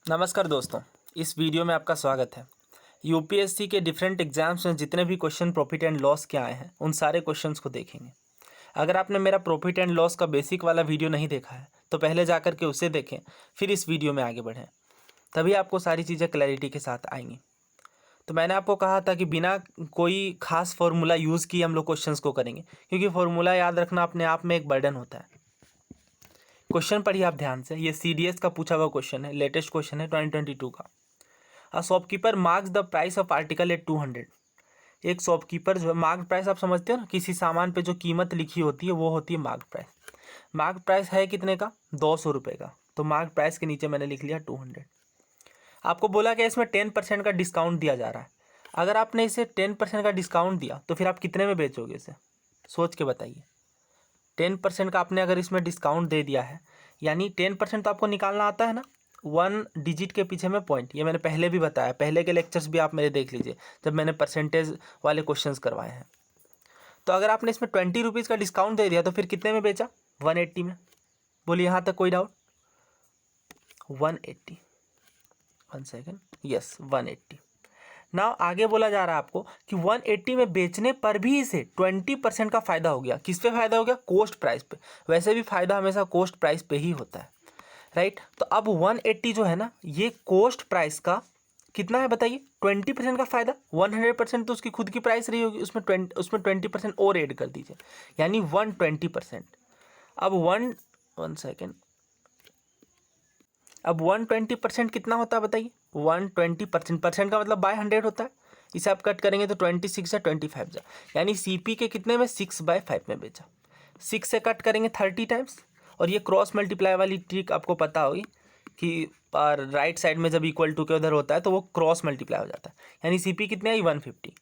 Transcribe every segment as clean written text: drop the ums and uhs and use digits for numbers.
नमस्कार दोस्तों, इस वीडियो में आपका स्वागत है। यूपीएससी के डिफरेंट एग्जाम्स में जितने भी क्वेश्चन प्रॉफिट एंड लॉस के आए हैं उन सारे क्वेश्चंस को देखेंगे। अगर आपने मेरा प्रॉफिट एंड लॉस का बेसिक वाला वीडियो नहीं देखा है तो पहले जाकर के उसे देखें, फिर इस वीडियो में आगे बढ़ें, तभी आपको सारी चीज़ें क्लैरिटी के साथ आएंगी। तो मैंने आपको कहा था कि बिना कोई खास फार्मूला यूज़ किए हम लोग क्वेश्चंस को करेंगे, क्योंकि फार्मूला याद रखना अपने आप में एक बर्डन होता है। क्वेश्चन पढ़िए आप ध्यान से, ये सीडीएस का पूछा हुआ क्वेश्चन है, लेटेस्ट क्वेश्चन है 2022 का। A shopkeeper marks the price of article at 200। एक शॉपकीपर जो है, मार्क प्राइस आप समझते हो ना, किसी सामान पे जो कीमत लिखी होती है वो होती है मार्क प्राइस। मार्क प्राइस है कितने का? 200 रुपये का। तो मार्क प्राइस के नीचे मैंने लिख लिया 200। आपको बोला कि इसमें 10% का डिस्काउंट दिया जा रहा है। अगर आपने इसे 10% का डिस्काउंट दिया तो फिर आप कितने में बेचोगे इसे? सोच के बताइए। 10% का आपने अगर इसमें डिस्काउंट दे दिया है, यानी 10% तो आपको निकालना आता है ना, 1 डिजिट के पीछे में पॉइंट। ये मैंने पहले भी बताया, पहले के लेक्चर्स भी आप मेरे देख लीजिए जब मैंने परसेंटेज वाले क्वेश्चंस करवाए हैं। तो अगर आपने इसमें 20 रुपीज़ का डिस्काउंट दे दिया तो फिर कितने में बेचा? 180 में। बोलिए यहाँ तक कोई डाउट? 180, 1 second, yes 180। ना आगे बोला जा रहा है आपको कि 180 में बेचने पर भी इसे 20% का फ़ायदा हो गया। किस पे फ़ायदा हो गया? कॉस्ट प्राइस पे। वैसे भी फ़ायदा हमेशा कॉस्ट प्राइस पे ही होता है, राइट। तो अब 180 जो है ना, ये कॉस्ट प्राइस का कितना है बताइए? 20% का फ़ायदा। 100% तो उसकी खुद की प्राइस रही होगी, उसमें 20% और ऐड कर दीजिए, यानी 120%। अब 1 सेकेंड, अब 120% कितना होता है बताइए? 120% परसेंट का मतलब बाय 100 होता है। इसे आप कट करेंगे तो 26 या 25 जा, यानी सीपी के कितने में? 6/5 में बेचा। 6 से कट करेंगे 30 टाइम्स। और ये क्रॉस मल्टीप्लाई वाली ट्रिक आपको पता होगी कि राइट साइड में जब इक्वल टू के उधर होता है तो वो क्रॉस मल्टीप्लाई हो जाता है, यानी सीपी कितने आई? 150।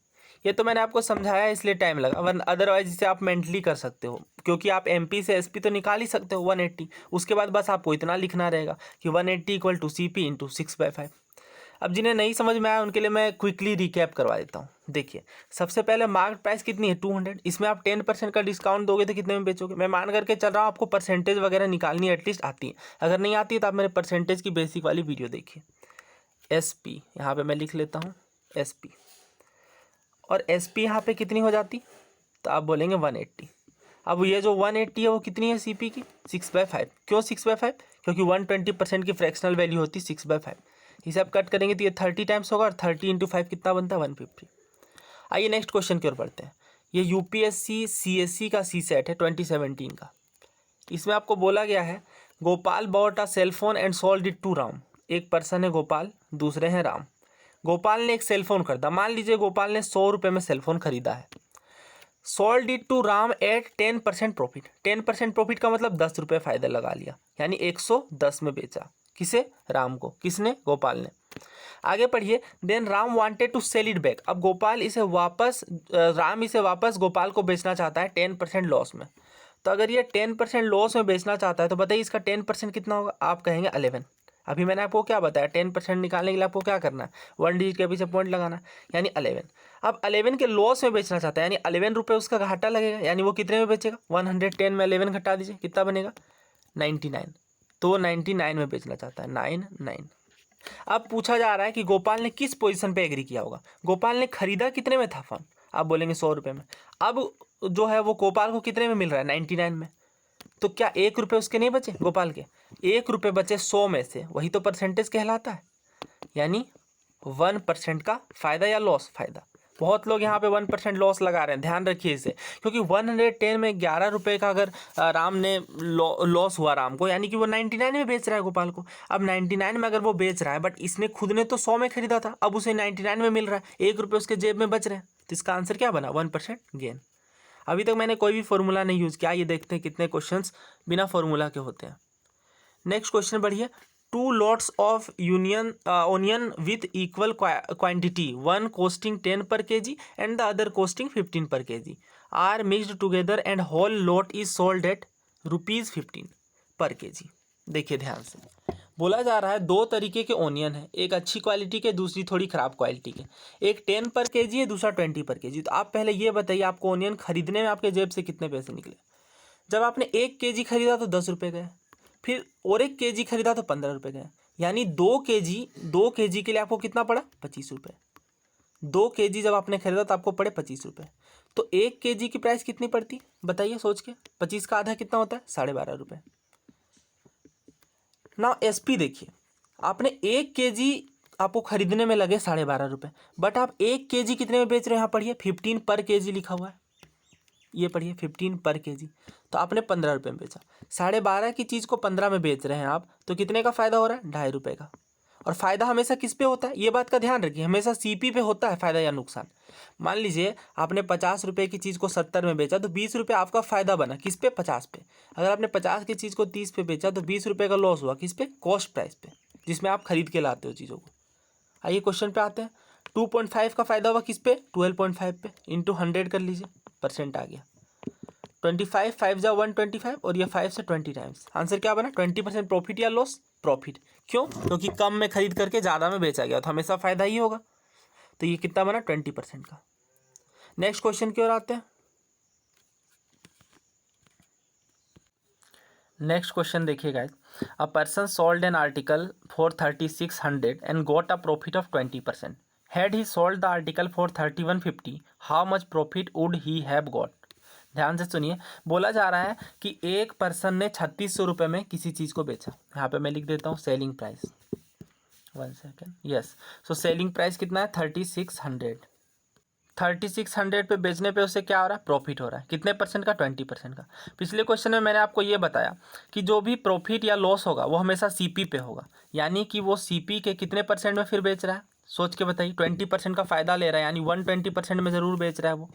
ये तो मैंने आपको समझाया इसलिए टाइम लगा, वरना अदरवाइज इसे आप मेंटली कर सकते हो, क्योंकि आप एमपी से एसपी तो निकाल ही सकते हो 180। उसके बाद बस आपको इतना लिखना रहेगा कि 180 इक्वल टू CP इंटू 6/5। अब जिन्हें नहीं समझ में आया उनके लिए मैं क्विकली रिकैप करवा देता हूँ। देखिए, सबसे पहले मार्केट प्राइस कितनी है? 200। इसमें आप 10% का डिस्काउंट दोगे तो कितने में बेचोगे? मैं मान करके चल रहा हूँ आपको परसेंटेज वगैरह निकालनी एटलीस्ट आती है। अगर नहीं आती है तो आप मेरे परसेंटेज की बेसिक वाली वीडियो देखिए। SP यहाँ पे मैं लिख लेता हूँ SP, और SP यहाँ पे कितनी हो जाती? तो आप बोलेंगे 180। अब ये जो 180 है वो कितनी है CP की? 6/5। क्यों 6/5? क्योंकि 120% की फ्रैक्शनल वैल्यू होती 6/5। इसे आप कट करेंगे तो ये 30 टाइम्स होगा, और 30 इंटू 5 कितना बनता है? 150। आइए नेक्स्ट क्वेश्चन की ओर बढ़ते हैं। ये UPSC CSC का CSET है 2017 का। इसमें आपको बोला गया है Gopal bought a cellphone and sold it to Ram. एक पर्सन है गोपाल, दूसरे हैं राम। गोपाल ने एक सेलफोन खरीदा। मान लीजिए गोपाल ने 100 रुपये में सेलफोन खरीदा है। Sold it to Ram at 10% profit. 10% profit का मतलब 10 रुपये फ़ायदा लगा लिया, यानी 110 में बेचा। किसे? राम को। किसने? गोपाल ने। आगे पढ़िए। Then Ram wanted to sell it back. अब गोपाल इसे वापस राम इसे वापस गोपाल को बेचना चाहता है 10% लॉस में। तो अगर ये 10% लॉस में बेचना चाहता है तो बताइए इसका 10% कितना होगा? आप कहेंगे 11। अभी मैंने आपको क्या बताया? 10% निकालने के लिए आपको क्या करना है? 1 डिजिट के पीछे पॉइंट लगाना है, यानी 11। अब 11 के लॉस में बेचना चाहता है, यानी 11 रुपये उसका घाटा लगेगा, यानी वो कितने में बेचेगा? 110 में 11 घटा दीजिए, कितना बनेगा? 99। तो वो 99 में बेचना चाहता है, 99। अब पूछा जा रहा है कि गोपाल ने किस पोजीशन पे एग्री किया होगा? गोपाल ने खरीदा कितने में था फ़ोन? आप बोलेंगे 100 रुपये में। अब जो है वो गोपाल को कितने में मिल रहा है? 99 में। तो क्या 1 रुपये उसके नहीं बचे गोपाल के? 1 रुपये बचे 100 में से, वही तो परसेंटेज कहलाता है, यानी 1% का फ़ायदा या लॉस? फ़ायदा। बहुत लोग यहाँ पे 1% लॉस लगा रहे हैं, ध्यान रखिए इसे, क्योंकि 110 में 11 रुपये का अगर राम ने लॉस हुआ राम को, यानी कि वो 99 में बेच रहा है गोपाल को। अब 99 में अगर वो बेच रहा है, बट इसने खुद ने तो 100 में खरीदा था, अब उसे 99 में मिल रहा है, 1 रुपये उसके जेब में बच रहे हैं। तो इसका आंसर क्या बना? 1% गेन। अभी तक मैंने कोई भी फॉर्मूला नहीं यूज़ किया। ये देखते हैं कितने क्वेश्चंस बिना फॉर्मूला के होते हैं। नेक्स्ट क्वेश्चन बढ़िए। 2 lots of onion with equal quantity, one costing 10 per kg and the other costing 15 per kg, are mixed together and whole lot is sold at ₹15 per kg। देखिए ध्यान से, बोला जा रहा है दो तरीके के ओनियन है, एक अच्छी क्वालिटी के, दूसरी थोड़ी ख़राब क्वालिटी के। एक 10 पर केजी है, दूसरा 20 पर केजी। तो आप पहले ये बताइए आपको ओनियन खरीदने में आपके जेब से कितने पैसे निकले? जब आपने 1 केजी खरीदा तो 10 रुपये गए, फिर और 1 kg खरीदा तो 15 रुपये गए, यानी 2 kg के लिए आपको कितना पड़ा 25 रुपये। 2 kg जब आपने खरीदा तो आपको पड़े 25 रुपये, तो 1 kg की प्राइस कितनी पड़ती बताइए सोच के। 25 का आधा कितना होता है 12.5 रुपये। ना SP देखिए, आपने 1 kg आपको खरीदने में लगे 12.5 रुपये, बट आप 1 kg कितने में बेच रहे हैं, यहाँ पढ़िए 15 पर kg लिखा हुआ है, ये पढ़िए 15 पर kg, तो आपने 15 रुपये में बेचा। 12.5 की चीज़ को 15 में बेच रहे हैं आप, तो कितने का फ़ायदा हो रहा है 2.5 रुपये का। और फ़ायदा हमेशा किस पे होता है, ये बात का ध्यान रखिए, हमेशा CP पे होता है फ़ायदा या नुकसान। मान लीजिए आपने 50 रुपये की चीज़ को 70 में बेचा, तो 20 रुपये आपका फ़ायदा बना किस पे 50 पे। अगर आपने 50 की चीज़ को 30 पे बेचा तो 20 रुपये का लॉस हुआ किस पे कॉस्ट प्राइस पे, जिसमें आप खरीद के लाते हो चीज़ों को। आइए क्वेश्चन पे आते हैं। 2.5 का फ़ायदा हुआ किस पे 12.5 पे, इंटू 100 कर लीजिए, परसेंट आ गया 25, 5 जा 125 और ये 5 से 20 टाइम्स। आंसर क्या बना 20% प्रॉफिट या लॉस, प्रॉफिट। क्यों, क्योंकि कम में खरीद करके ज़्यादा में बेचा गया, तो हमेशा फ़ायदा ही होगा। तो ये कितना बना 20% का। नेक्स्ट क्वेश्चन की ओर आते हैं। नेक्स्ट क्वेश्चन देखिए guys, a person sold an article for 3600 and got a profit of 20%। Had he sold the article for 3150, how much profit would he have got. ध्यान से सुनिए, बोला जा रहा है कि एक पर्सन ने 3600 रुपये में किसी चीज़ को बेचा। यहाँ पे मैं लिख देता हूँ selling price, 1 second, yes. So selling price कितना है 3600। 3600 पे बेचने पे उससे क्या हो रहा है प्रॉफिट हो रहा है, कितने परसेंट का 20% का। पिछले क्वेश्चन में मैंने आपको ये बताया कि जो भी प्रॉफिट या लॉस होगा वो हमेशा CP पे होगा, यानी कि वो CP के कितने परसेंट में फिर बेच रहा है, सोच के बताइए। 20% का फ़ायदा ले रहा है, यानी 120% में ज़रूर बेच रहा है वो,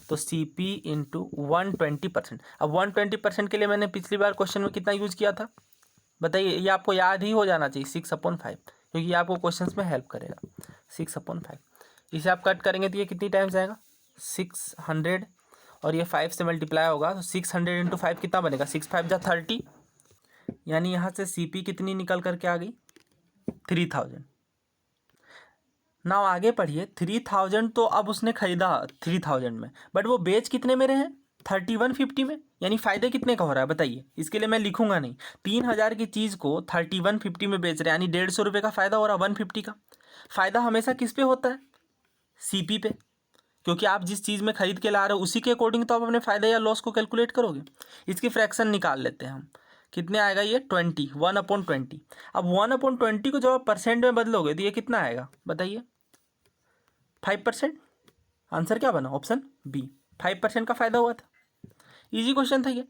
तो CP इंटू 120%। अब 120% के लिए मैंने पिछली बार क्वेश्चन में कितना यूज़ किया था बताइए, ये आपको याद ही हो जाना चाहिए 6/5, क्योंकि ये आपको क्वेश्चन में हेल्प करेगा। 6/5 इसे आप कट करेंगे तो ये कितनी टाइम्स आएगा 600, और ये 5 से मल्टीप्लाई होगा, तो 600 इंटू 5 कितना बनेगा 6 5 जा 30, यानी यहाँ से CP कितनी निकल करके आ गई 3000। ना आगे पढ़िए, 3000 तो अब उसने खरीदा 3000 में, बट वो बेच कितने में रहे हैं 3150 में, यानी फ़ायदे कितने का हो रहा है बताइए। इसके लिए मैं लिखूंगा नहीं, 3000 की चीज़ को 3150 में बेच रहे हैं, यानी 150 रुपये का फ़ायदा हो रहा है 150 का। फ़ायदा हमेशा किस पे होता है CP पे, क्योंकि आप जिस चीज़ में खरीद के ला रहे हो उसी के अकॉर्डिंग तो आप अपने फ़ायदे या लॉस को कैलकुलेट करोगे। इसकी फ्रैक्शन निकाल लेते हैं हम, कितने आएगा ये 20, 1/20। अब 1/20 को जब आप परसेंट में बदलोगे तो ये कितना आएगा बताइए 5%। आंसर क्या बना ऑप्शन बी, 5% का फ़ायदा हुआ था। इजी क्वेश्चन था ये।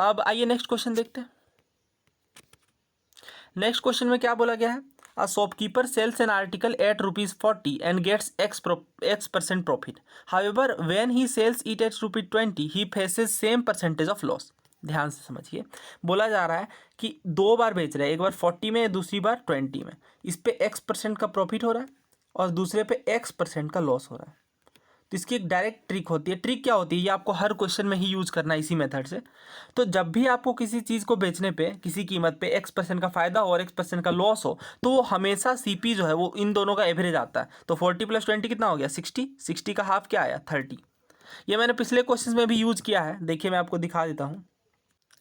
अब आइए नेक्स्ट क्वेश्चन देखते हैं। नेक्स्ट क्वेश्चन में क्या बोला गया है, a shopkeeper sells an article at ₹40 and gets X% profit, however when he sells it at ₹20 he faces same percentage of loss. ध्यान से समझिए, बोला जा रहा है कि 2 बार बेच रहे हैं, एक बार 40 में दूसरी बार 20 में, इस पे X% का प्रॉफिट हो रहा है और दूसरे पे X% का लॉस हो रहा है। तो इसकी एक डायरेक्ट ट्रिक होती है। ट्रिक क्या होती है, ये आपको हर क्वेश्चन में ही यूज़ करना है इसी मेथड से। तो जब भी आपको किसी चीज़ को बेचने पे किसी कीमत पे X% का फ़ायदा हो और X% का लॉस हो, तो वो हमेशा CP जो है वो इन दोनों का एवरेज आता है। तो 40 + 20 कितना हो गया 60, 60 का हाफ क्या आया 30। ये मैंने पिछले क्वेश्चन में भी यूज़ किया है, देखिए मैं आपको दिखा देता हूँ।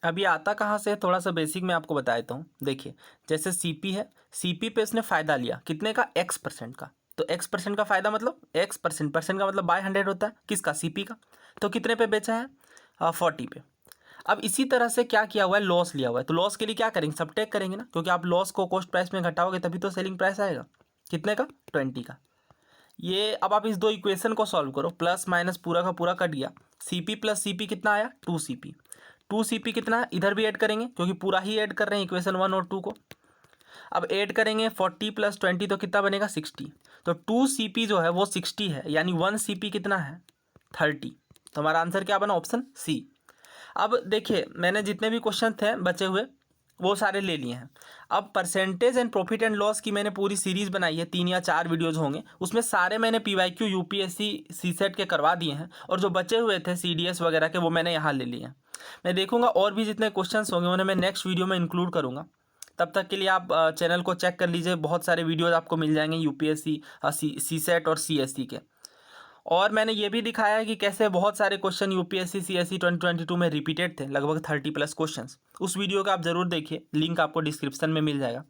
अब ये आता कहाँ से है, थोड़ा सा बेसिक मैं आपको बता देता हूँ। देखिए जैसे CP है, CP पे उसने फ़ायदा लिया कितने का X% का, तो X% का फ़ायदा मतलब X%, परसेंट का मतलब बाय 100 होता है, किसका CP का। तो कितने पे बेचा है 40 पे। अब इसी तरह से क्या किया हुआ है लॉस लिया हुआ है, तो लॉस के लिए क्या करेंगे सबट्रैक्ट करेंगे ना, क्योंकि आप लॉस को कॉस्ट प्राइस में घटाओगे तभी तो सेलिंग प्राइस आएगा। कितने का 20 का। ये अब आप इस दो इक्वेशन को सॉल्व करो, प्लस माइनस पूरा का पूरा कट गया, CP + CP कितना आया 2CP। 2CP कितना है इधर भी ऐड करेंगे, क्योंकि पूरा ही ऐड कर रहे हैं इक्वेशन 1 और 2 को। अब ऐड करेंगे 40 + 20 तो कितना बनेगा 60। तो 2CP जो है वो 60 है, यानी 1CP कितना है 30। तो हमारा आंसर क्या बना ऑप्शन सी। अब देखिए मैंने जितने भी क्वेश्चन थे बचे हुए वो सारे ले लिए हैं। अब percentage and profit and loss की मैंने पूरी सीरीज़ बनाई है, 3 या 4 वीडियोज़ होंगे, उसमें सारे मैंने PYQ UPSC CSET के करवा दिए हैं, और जो बचे हुए थे CDS वगैरह के वो मैंने यहाँ ले लिए हैं। मैं देखूंगा और भी जितने क्वेश्चंस होंगे उन्हें मैं नेक्स्ट वीडियो में इंक्लूड करूँगा। तब तक के लिए आप चैनल को चेक कर लीजिए, बहुत सारे वीडियोज़ आपको मिल जाएंगे UPSC CSET और CSE के। और मैंने ये भी दिखाया है कि कैसे बहुत सारे क्वेश्चन यूपीएससी सीएससी 2022 में रिपीटेड थे, लगभग 30+ क्वेश्चंस। उस वीडियो का आप ज़रूर देखिए, लिंक आपको डिस्क्रिप्शन में मिल जाएगा।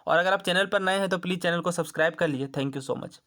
और अगर आप चैनल पर नए हैं तो प्लीज़ चैनल को सब्सक्राइब कर लीजिए। Thank you so much.